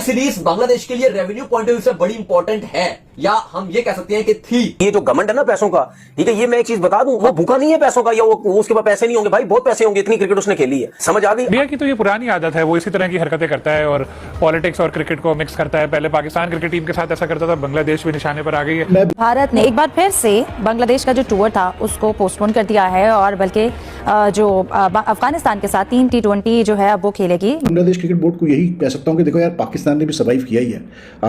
Series Bangladesh के लिए revenue point of view से बड़ी इंपॉर्टेंट है, या हम ये कह सकते हैं कि थी। ये जो घमंड है ना पैसों का, ठीक है, ये मैं एक चीज बता दूं, वो भूखा नहीं है पैसों का, या वो उसके पास पैसे नहीं होंगे। भाई बहुत पैसे होंगे, इतनी क्रिकेट उसने खेली है, समझ आ गई। इंडिया की तो ये पुरानी आदत है, वो इसी तरह की हरकतें करता है और पॉलिटिक्स और क्रिकेट को मिक्स करता है। पहले पाकिस्तान क्रिकेट टीम के साथ ऐसा करता था, बांग्लादेश भी निशाने पर आ गई है। भारत ने एक बार फिर से बांग्लादेश का जो टूर था उसको पोस्टपोन कर दिया है और बल्कि जो अफगानिस्तान के साथ 3 T20 जो है अब वो खेलेगी। बांग्लादेश क्रिकेट बोर्ड को यही कह सकता हूँ कि देखो यार, पाकिस्तान ने भी सर्वाइव किया ही है।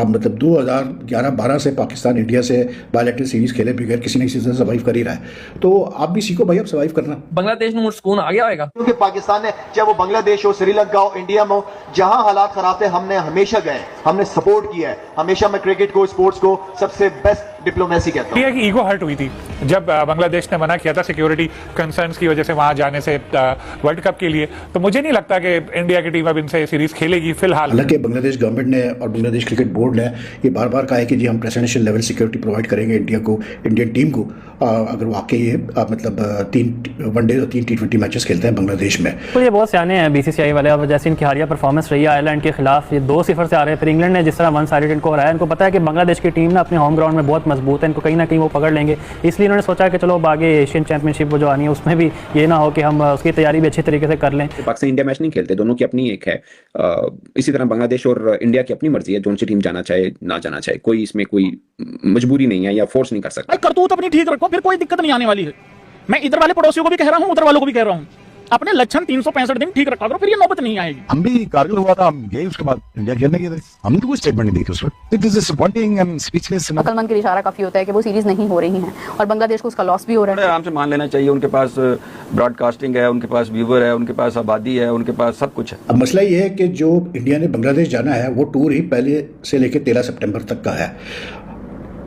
मतलब 2011-12 से पाकिस्तान इंडिया से बायलैटरल सीरीज खेले बगैर किसी न किसी से सर्वाइव कर ही रहा है। तो आप भी सीखो भाई, अब सर्वाइव करना। बांग्लादेश में सुकून आ गया होगा, क्योंकि पाकिस्तान ने, चाहे वो बांग्लादेश हो, श्रीलंका हो, इंडिया में हो, जहां हालात खराब थे हमने हमेशा गए, हमने सपोर्ट किया है। हमेशा मैं क्रिकेट को, स्पोर्ट्स को सबसे बेस्ट डिप्लोमेसी कहता हूं। इंडिया की ईगो हर्ट हुई थी जब बांग्लादेश ने मना किया था सिक्योरिटी कंसर्न्स की वजह से वहां जाने से वर्ल्ड कप के लिए। तो मुझे नहीं लगता कि इंडिया की टीम अब इनसे सीरीज खेलेगी फिलहाल। हालांकि बांग्लादेश गवर्नमेंट ने और बांग्लादेश क्रिकेट बोर्ड ने ये बार बार कहा है कि जी हम प्रेसिडेंशियल लेवल सिक्योरिटी प्रोवाइड करेंगे इंडियन टीम को, अगर वाकई ये मतलब 3 वनडे और 3 T20 मैचेस खेलते हैं बांग्लादेश में। तो ये बहुत सियाने हैं बीसीसीआई वाले। अब जैसे इनकी हालिया परफॉर्मेंस रही है आयरलैंड के खिलाफ, ये 2-0 से आ रहे हैं, फिर इंग्लैंड ने जिस तरह 1 साइडेड इनको हराया, इनको पता है कि बांग्लादेश की टीम ना अपने होम ग्राउंड में बहुत मजबूत है, इनको कहीं ना कहीं वो पकड़ लेंगे। इसलिए इन्होंने सोचा कि चलो अब आगे एशियन चैंपियनशिप वो जो आनी है उसमें भी ये ना हो कि हम उसकी तैयारी भी अच्छी तरीके से कर लें। पाकिस्तान इंडिया मैच नहीं खेलते, दोनों की अपनी एक है। इसी तरह बांग्लादेश और इंडिया की अपनी मर्जी है, कौन सी टीम जाना चाहे ना जाना चाहे, कोई इसमें कोई मजबूरी नहीं है या फोर्स नहीं कर सकता। करतूत अपनी ठीक रखो, फिर कोई दिक्कत नहीं आने वाली है। मैं इधर वाले पड़ोसियों को भी कह रहा हूँ, उधर वालों को भी कह रहा हूँ, अपने लक्षण 365 दिन ठीक रखा करो, फिर ये नौबत नहीं आएगी। हम भी कारगिल हुआ था, हम गए उसके बाद इंडिया खेलने गए थे, हमने तो कोई स्टेटमेंट नहीं देखी उस वक्त। It is disappointing and speechless. अकलमंद के इशारा काफी होता है कि वो सीरीज नहीं हो रही हैं और बांग्लादेश को उसका लॉस भी हो रहा है। आराम से मान लेना चाहिए, उनके पास ब्रॉडकास्टिंग है, उनके पास व्यूवर है, उनके पास आबादी है, उनके पास सब कुछ है। अब मसला ये है कि जो इंडिया ने बांग्लादेश जाना है वो टूर ही पहले से लेकर 13 सितंबर तक का है।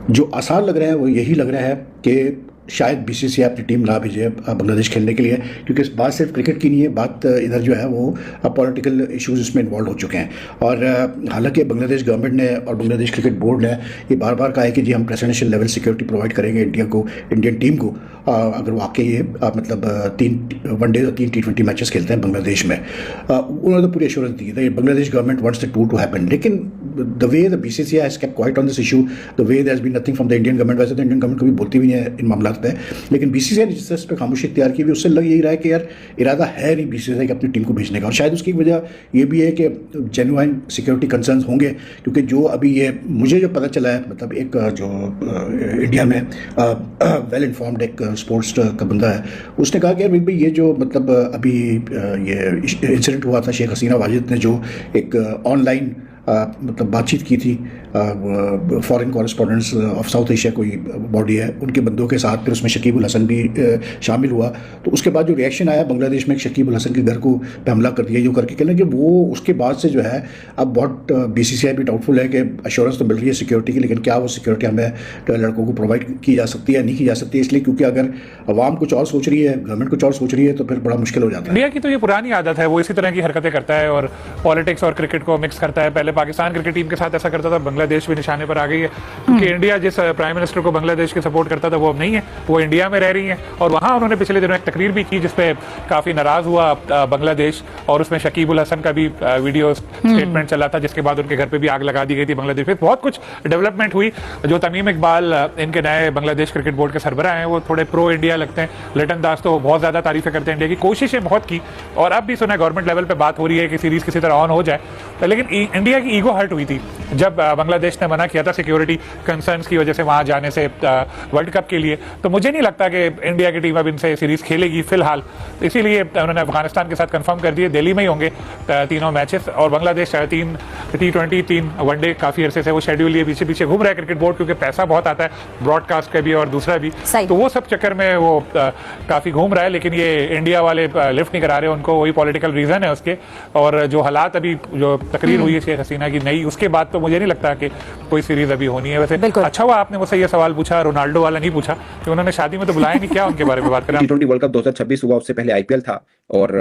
जो आसार लग रहा है वो यही लग रहा है कि शायद बीसीसीआई अपनी टीम ना भेजे बांग्लादेश खेलने के लिए, क्योंकि इस बात सिर्फ क्रिकेट की नहीं है, बात इधर जो है वो पॉलिटिकल इश्यूज इसमें इन्वॉल्व हो चुके हैं। और हालांकि बांग्लादेश गवर्नमेंट ने और बांग्लादेश क्रिकेट बोर्ड ने ये बार बार कहा है कि जी हम प्रेसिडेंशियल लेवल सिक्योरिटी प्रोवाइड करेंगे इंडियन टीम को, अगर वाकई ये मतलब 3 वनडे और 3 T20 मैचेस खेलते हैं बांग्लादेश में। उन्होंने तो पूरी एश्योरेंस दी थी Bangladesh government wants the tour to happen, लेकिन the way the BCCI has kept quiet on this issue, the way there has been nothing from the Indian government. वैसे तो इंडियन गवर्नमेंट कभी बोलती भी नहीं है इन मामलों पे, लेकिन बीसीसीआई ने जिस पर खामोशी इख्तियार की, उससे लग यही रहा है कि यार इरादा है नहीं बीसीसीआई की अपनी टीम को भेजने का। और शायद उसकी वजह ये भी है कि जेन्युइन सिक्योरिटी कंसर्न्स होंगे, क्योंकि जो अभी ये मुझे जो पता चला है, मतलब एक जो इंडिया में वेल इन्फॉर्म्ड एक स्पोर्ट्स का बंदा है, उसने कहा कि यार भाई ये जो मतलब अभी ये इंसिडेंट हुआ था, शेख हसीना वाजिद ने जो एक ऑनलाइन मतलब बातचीत की थी foreign correspondents of south Asia कोई बॉडी है उनके बंदों के साथ, फिर उसमें शकीब उल हसन भी शामिल हुआ। तो उसके बाद जो रिएक्शन आया बांग्लादेश में, शकीब उल हसन के घर को पे हमला कर दिया, यूँ करके कहना कि वो उसके बाद से जो है अब बहुत बीसीसीआई भी डाउटफुल है कि अश्योरेंस तो मिल रही है सिक्योरिटी की, लेकिन क्या वो सिक्योरिटी हमें लड़कों को प्रोवाइड की जा सकती है, नहीं की जा सकती है। इसलिए क्योंकि अगर अवाम कुछ और सोच रही है, गवर्नमेंट कुछ और सोच रही है, तो फिर बड़ा मुश्किल हो जाता है। इंडिया की तो ये पुरानी आदत है, वो इसी तरह की हरकतें करता है और पॉलिटिक्स और क्रिकेट को मिक्स करता है। पहले पाकिस्तान क्रिकेट टीम के साथ ऐसा करता था, बांग्लादेश भी निशाने पर आ गई है, क्योंकि इंडिया जिस प्राइम मिनिस्टर को बांग्लादेश की सपोर्ट करता था वो अब नहीं है, वो इंडिया में रह रही है। और वहां उन्होंने पिछले दिनों एक तकरीर भी की जिसपे काफी नाराज हुआ बांग्लादेश, और उसमें शकीब उल हसन का भी वीडियो स्टेटमेंट चला था, जिसके बाद उनके घर पे भी आग लगा दी गई थी बांग्लादेश में। बहुत कुछ डेवलपमेंट हुई। जो तमीम इकबाल इनके नए बांग्लादेश क्रिकेट बोर्ड के सरबराह हैं, वो थोड़े प्रो इंडिया लगते हैं। लिटन दास तो बहुत ज्यादा तारीफें करते हैं इंडिया की, कोशिशें बहुत की, और अब भी सुना गवर्नमेंट लेवल पे बात हो रही है कि सीरीज किसी तरह ऑन हो जाए। लेकिन इंडिया की ईगो हर्ट हुई थी जब बांग्लादेश ने मना किया था सिक्योरिटी कंसर्न्स की वजह से वहां जाने से वर्ल्ड कप के लिए। तो मुझे नहीं लगता कि इंडिया की टीम अब इनसे सीरीज खेलेगी फिलहाल, इसीलिए उन्होंने अफगानिस्तान के साथ कंफर्म कर दिए, दिल्ली में ही होंगे तीनों मैचेस। और बांग्लादेश 3 T20 3 वनडे काफी अरसे से वो शेड्यूल लिए पीछे पीछे घूम रहा है क्रिकेट बोर्ड, क्योंकि पैसा बहुत आता है ब्रॉडकास्ट का भी और दूसरा भी, तो वो सब चक्कर में वो काफी घूम रहा है। लेकिन ये इंडिया वाले लिफ्ट नहीं करा रहे, उनको वही पॉलिटिकल रीजन है उसके। और जो हालात अभी जो तकरीर हुई है शेख हसीना की नई, उसके बाद तो मुझे नहीं लगता कि कोई सीरीज अभी होनी है। वैसे अच्छा हुआ आपने मुझसे ये सवाल पूछा, रोनाल्डो वाला नहीं पूछा, कि उन्होंने शादी में तो बुलाया नहीं, क्या उनके बारे में बात करें। T20 वर्ल्ड कप 2026 हुआ, उससे पहले आईपीएल था, और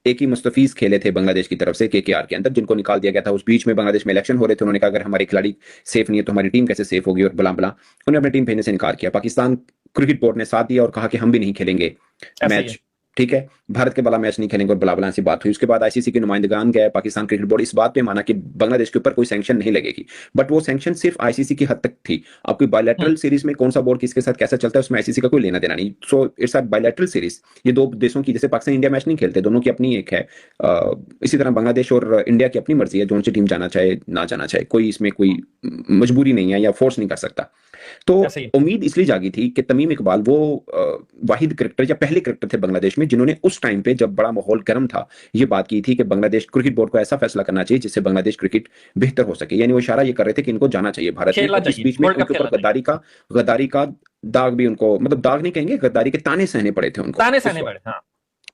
एक ही मुस्तफीज खेले थे बांग्लादेश की तरफ से केकेआर के अंदर, जिनको निकाल दिया गया था। उस बीच में बांग्लादेश में इलेक्शन हो रहे थे, उन्होंने कहा अगर हमारे खिलाड़ी सेफ नहीं है तो हमारी टीम कैसे सेफ होगी, और बला बला उन्होंने अपनी टीम भेजने से इनकार किया। पाकिस्तान क्रिकेट बोर्ड ने साथ दिया और कहा कि हम भी नहीं खेलेंगे मैच। ठीक है, भारत के बला मैच नहीं खेलेंगे और बला बला ऐसी बात हुई। उसके बाद आईसीसी के नुमाइंदगान गए, पाकिस्तान क्रिकेट बोर्ड इस बात पे माना कि बांग्लादेश के ऊपर कोई सैंक्शन नहीं लगेगी, बट वो सैंक्शन सिर्फ आईसीसी की हद तक थी। आपकी बायलैटरल सीरीज में कौन सा बोर्ड किसके साथ कैसा चलता है उसमें आईसीसी का कोई लेना देना नहीं। So it's a bilateral series, ये दो देशों की, जैसे पाकिस्तान इंडिया मैच नहीं खेलते, दोनों की अपनी एक है। इसी तरह बांग्लादेश और इंडिया की अपनी मर्जी है, जो सी टीम जाना चाहे ना जाना चाहे, कोई इसमें कोई मजबूरी नहीं है या फोर्स नहीं कर सकता। तो उम्मीद इसलिए जागी थी कि तमीम इकबाल वो वाहिद क्रिकेटर या पहले क्रिकेटर थे बांग्लादेश में जिन्होंने उस टाइम पे जब बड़ा माहौल गर्म था ये बात की थी कि बांग्लादेश क्रिकेट बोर्ड को ऐसा फैसला करना चाहिए जिससे बांग्लादेश क्रिकेट बेहतर हो सके। यानी वो इशारा ये कर रहे थे कि इनको जाना चाहिए भारत में। इस बीच में उनके ऊपर गद्दारी का दाग भी, उनको मतलब दाग नहीं कहेंगे, गद्दारी के ताने सहने पड़े थे उनको, ताने सहने पड़े। हाँ।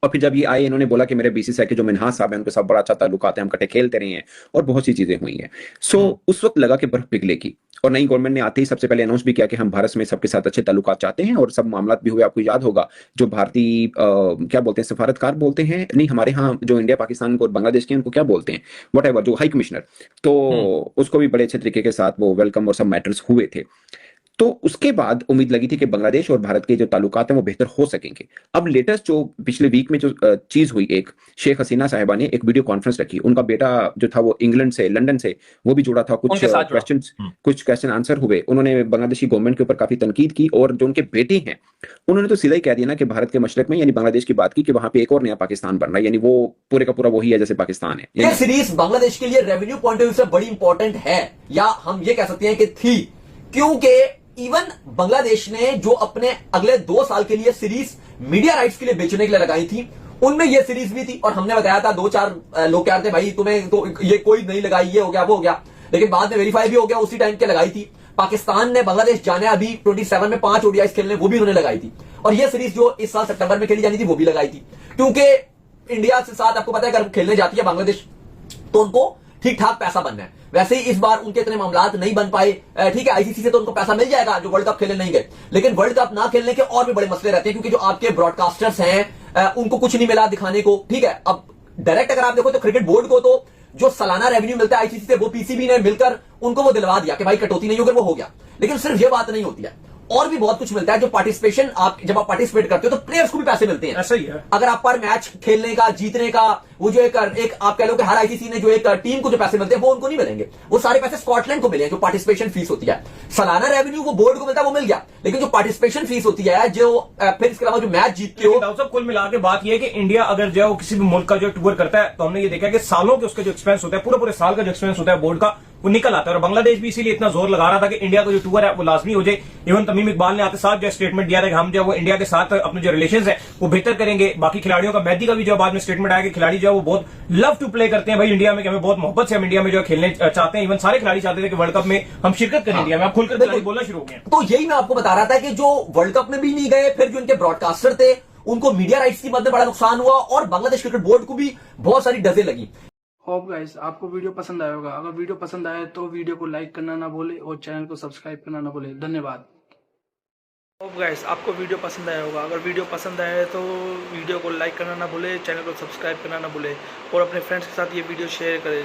और फिर जब ये आए, इन्होंने बोला कि मेरे बीसीसीआई के जो मिनहास साहब हैं उनके साथ बड़ा अच्छा ताल्लुकात है, हम इकट्ठे खेलते रहे हैं और बहुत सी चीजें हुई हैं। सो उस वक्त लगा कि बर्फ पिघलेगी और नई गवर्नमेंट ने आते ही सबसे पहले अनाउंस भी किया कि हम भारत में सबके साथ अच्छे ताल्लुकात चाहते हैं, और सब मामला भी हुए। आपको याद होगा जो भारतीय क्या बोलते हैं, सफारतकार बोलते हैं, नहीं हमारे यहाँ जो इंडिया पाकिस्तान और बांग्लादेश के उनको क्या बोलते हैं, व्हाटएवर, जो हाई कमिश्नर, तो उसको भी बड़े अच्छे तरीके के साथ वो वेलकम और सब मैटर्स हुए थे। तो उसके बाद उम्मीद लगी थी कि बांग्लादेश और भारत के जो ताल्लुकात हैं वो बेहतर हो सकेंगे। अब लेटेस्ट जो पिछले वीक में जो चीज हुई, एक शेख हसीना साहिबा ने एक वीडियो कॉन्फ्रेंस रखी, उन्का बेटा जो था वो इंग्लैंड से, लंदन से, वो भी जुड़ा था, कुछ क्वेश्चन आंसर हुए। उन्होंने बांग्लादेशी गवर्नमेंट के ऊपर काफी तनकीद की, और जो उनके बेटे हैं उन्होंने तो सीधा ही कह दिया ना कि भारत के मशरक में यानी बांग्लादेश की बात की कि वहां पे एक और नया पाकिस्तान बन रहा है, यानी वो पूरे का पूरा वही है जैसे पाकिस्तान है। ये सीरीज बांग्लादेश के लिए रेवेन्यू पॉइंट ऑफ व्यू से बड़ी इंपॉर्टेंट है, या हम ये कह सकते हैं कि थी, क्योंकि इवन बांग्लादेश ने जो अपने अगले 2 साल के लिए सीरीज मीडिया राइट्स के लिए बेचने के लिए लगाई थी, उनमें ये सीरीज भी थी। और हमने बताया था, 2-4 लोग कह रहे थे भाई तुम्हें तो ये कोई नहीं लगाई, ये हो गया वो हो गया, लेकिन बाद में वेरीफाई भी हो गया, उसी टाइम के लगाई थी। पाकिस्तान ने बांग्लादेश जाने अभी 27 में 5 ओडीआई खेलने, वो भी उन्होंने लगाई थी। और ये सीरीज जो इस साल सितंबर में खेली जानी थी वो भी लगाई थी, क्योंकि इंडिया से साथ आपको पता है अगर खेलने जाती है बांग्लादेश तो उनको ठीक ठाक पैसा बनना है। वैसे ही इस बार उनके इतने मामलात नहीं बन पाए, ठीक है, आईसीसी से तो उनको पैसा मिल जाएगा जो वर्ल्ड कप खेलने नहीं गए, लेकिन वर्ल्ड कप ना खेलने के और भी बड़े मसले रहते हैं, क्योंकि जो आपके ब्रॉडकास्टर्स हैं उनको कुछ नहीं मिला दिखाने को, ठीक है। अब डायरेक्ट अगर आप देखो तो क्रिकेट बोर्ड को तो जो सालाना रेवेन्यू मिलता है आईसीसी से वो पीसीबी ने मिलकर उनको वो दिलवा दिया कि भाई कटौती नहीं होगी, वो हो गया। लेकिन सिर्फ ये बात नहीं होती है, और भी बहुत कुछ मिलता है। जो पार्टिसिपेशन जब आप पार्टिसिपेट करते हो तो प्लेयर्स को भी पैसे मिलते हैं, ऐसा ही है। अगर आप पर मैच खेलने का, जीतने का, वो जो एक आप कह लो कि हर आईसीसी ने जो एक टीम को जो पैसे मिलते हैं वो उनको नहीं मिलेंगे, वो सारे पैसे स्कॉटलैंड को मिले, जो पार्टिसिपेशन फीस होती है। सालाना रेवेन्यू वो बोर्ड को मिलता है, वो मिल गया, लेकिन जो पार्टिसिपेशन फीस होती है, जो फिर इसके अलावा जो मैच जीतते हो। कुल मिला के बात यह है कि इंडिया अगर जो किसी भी मुल्क का जो टूर करता है तो हमने ये देखा कि सालों के उसका जो एक्सपेंस होता है, पूरे साल का जो एक्सपेंस होता है बोर्ड का, वो निकल आता है। और बांग्लादेश भी इसीलिए इतना जोर लगा रहा था कि इंडिया का जो टूर है वो लाजमी हो जाए। इवन तमीम इकबाल ने आते साथ जो स्टेटमेंट दिया था कि हम जो वो इंडिया के साथ अपने जो रिलेशंस है वो बेहतर करेंगे। बाकी खिलाड़ियों का, मेहदी का भी जो बाद में स्टेटमेंट आया कि खिलाड़ी जो है वो बहुत लव टू प्ले करते हैं भाई इंडिया में, कि हमें बहुत मोहब्बत से हम इंडिया में जो खेलने चाहते हैं। इवन सारे खिलाड़ी चाहते थे कि वर्ल्ड कप में हम शिरकत करें इंडिया में। आप खुलकर बोलना शुरू हो गए। तो यही मैं आपको बता रहा था कि जो वर्ल्ड कप में भी नहीं गए, फिर जो इनके ब्रॉडकास्टर थे उनको मीडिया राइट्स की मदद में बड़ा नुकसान हुआ, और बांग्लादेश क्रिकेट बोर्ड को भी बहुत सारी डजें लगी। होप गाइस आपको वीडियो पसंद आया होगा। अगर वीडियो पसंद आए तो वीडियो को लाइक करना ना भूले और चैनल को सब्सक्राइब करना ना भूले। धन्यवाद। होप गाइस आपको वीडियो पसंद आया होगा। अगर वीडियो पसंद आए तो वीडियो को लाइक करना ना भूले, चैनल को सब्सक्राइब करना ना भूले और अपने फ्रेंड्स के साथ ये वीडियो शेयर करें।